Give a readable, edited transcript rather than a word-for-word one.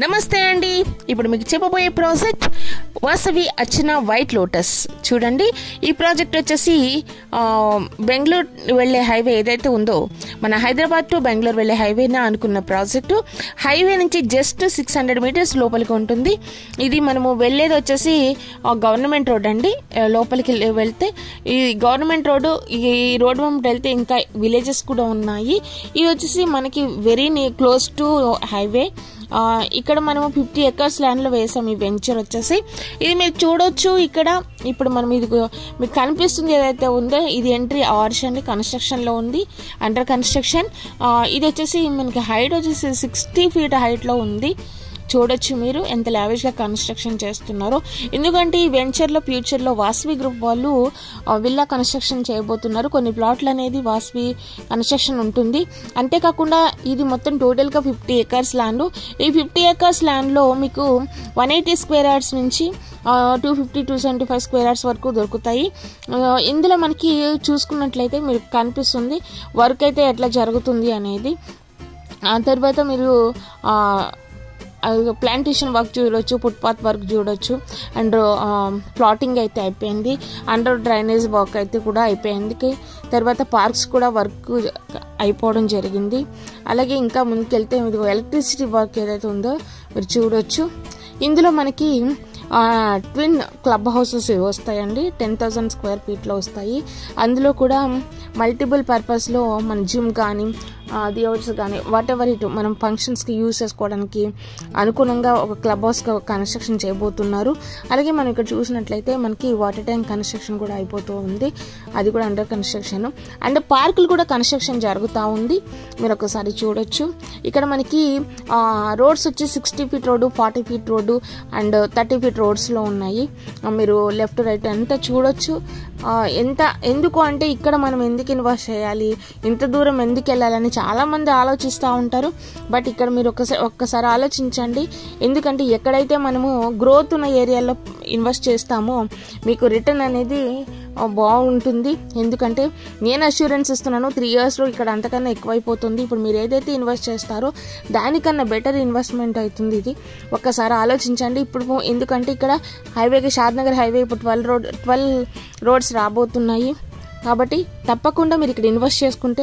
నమస్తే అండి. ఇప్పుడు మీకు చెప్పబోయే ప్రాజెక్ట్ వాసవి అర్చన వైట్ లోటస్. చూడండి, ఈ ప్రాజెక్ట్ వచ్చేసి బెంగళూరు వెళ్ళే హైవే ఏదైతే ఉందో, మన హైదరాబాద్ టు బెంగళూరు వెళ్ళే హైవేనా అనుకున్న ప్రాజెక్టు. హైవే నుంచి జస్ట్ 600 మీటర్స్ లోపలికి ఉంటుంది. ఇది మనము వెళ్ళేది వచ్చేసి గవర్నమెంట్ రోడ్ అండి. లోపలికి వెళ్తే ఈ గవర్నమెంట్ రోడ్డు, ఈ రోడ్ వెంబడి వెళ్తే ఇంకా విలేజెస్ కూడా ఉన్నాయి. ఇది వచ్చేసి మనకి వెరీ క్లోజ్ టు హైవే. ఇక్కడ మనము 50 acres ల్యాండ్లో వేసాం ఈ వెంచర్ వచ్చేసి. ఇది మీరు చూడొచ్చు. ఇక్కడ ఇప్పుడు మనం ఇది మీకు కనిపిస్తుంది ఏదైతే ఉందో, ఇది ఎంట్రీ ఆర్చ్ అండి, కన్స్ట్రక్షన్లో ఉంది, అండర్ కన్స్ట్రక్షన్. ఇది వచ్చేసి మనకి హైట్ వచ్చేసి 60 feet హైట్లో ఉంది. చూడొచ్చు మీరు ఎంత లావిష్గా కన్స్ట్రక్షన్ చేస్తున్నారో. ఎందుకంటే ఈ వెంచర్లో ఫ్యూచర్లో వాసవి గ్రూప్ వాళ్ళు విల్లా కన్స్ట్రక్షన్ చేయబోతున్నారు. కొన్ని ప్లాట్లు అనేది వాసవి కన్స్ట్రక్షన్ ఉంటుంది. అంతేకాకుండా ఇది మొత్తం టోటల్గా 50 acres ల్యాండ్. ఈ 50 acres ల్యాండ్లో మీకు 180 square yards నుంచి 250-275 square yards వరకు దొరుకుతాయి. ఇందులో మనకి చూసుకున్నట్లయితే మీరు కనిపిస్తుంది వర్క్ అయితే ఎట్లా జరుగుతుంది అనేది. ఆ తర్వాత మీరు ప్లాంటేషన్ వర్క్ చూడొచ్చు, ఫుట్పాత్ వర్క్ చూడొచ్చు, అండ్ ప్లాటింగ్ అయితే అయిపోయింది. అండర్ డ్రైనేజ్ వర్క్ అయితే కూడా అయిపోయింది. తర్వాత పార్క్స్ కూడా వర్క్ అయిపోవడం జరిగింది. అలాగే ఇంకా ముందుకెళ్తే ఇది ఎలక్ట్రిసిటీ వర్క్ ఏదైతే ఉందో మీరు చూడొచ్చు. ఇందులో మనకి ట్విన్ క్లబ్ హౌసెస్ వస్తాయండి. 10,000 square feetలో వస్తాయి. అందులో కూడా మల్టిపుల్ పర్పస్లో మన జిమ్ కానీ థియేటర్స్ కానీ వాట్ ఎవర్ ఇటు మనం ఫంక్షన్స్కి యూజ్ చేసుకోవడానికి అనుగుణంగా ఒక క్లబ్ హౌస్ కన్స్ట్రక్షన్ చేయబోతున్నారు. అలాగే మనం ఇక్కడ చూసినట్లయితే మనకి వాటర్ ట్యాంక్ కన్స్ట్రక్షన్ కూడా అయిపోతూ ఉంది. అది కూడా అండర్ కన్స్ట్రక్షన్. అండ్ పార్కులు కూడా కన్స్ట్రక్షన్ జరుగుతూ ఉంది. మీరు ఒకసారి చూడొచ్చు. ఇక్కడ మనకి రోడ్స్ వచ్చి 60 feet road, 40 feet road and 30 feet రోడ్స్లో ఉన్నాయి. మీరు లెఫ్ట్ రైట్ అంతా చూడొచ్చు. ఎందుకు అంటే ఇక్కడ మనం ఎందుకు ఇన్వెస్ట్ చేయాలి, ఇంత దూరం ఎందుకు వెళ్ళాలని చాలామంది ఆలోచిస్తూ ఉంటారు. బట్ ఇక్కడ మీరు ఒక్కసారి ఆలోచించండి. ఎందుకంటే ఎక్కడైతే మనము గ్రోత్ ఉన్న ఏరియాలో ఇన్వెస్ట్ చేస్తామో మీకు రిటర్న్ అనేది బాగుంటుంది. ఎందుకంటే నేను అష్యూరెన్స్ ఇస్తున్నాను, 3 yearsలో ఇక్కడ అంతకన్నా ఎక్కువైపోతుంది. ఇప్పుడు మీరు ఏదైతే ఇన్వెస్ట్ చేస్తారో దానికన్నా బెటర్ ఇన్వెస్ట్మెంట్ అవుతుంది ఇది. ఒక్కసారి ఆలోచించండి. ఇప్పుడు ఎందుకంటే ఇక్కడ హైవేకి షాద్నగర్ హైవే ఇప్పుడు 12 roads రాబోతున్నాయి. కాబట్టి తప్పకుండా మీరు ఇక్కడ ఇన్వెస్ట్ చేసుకుంటే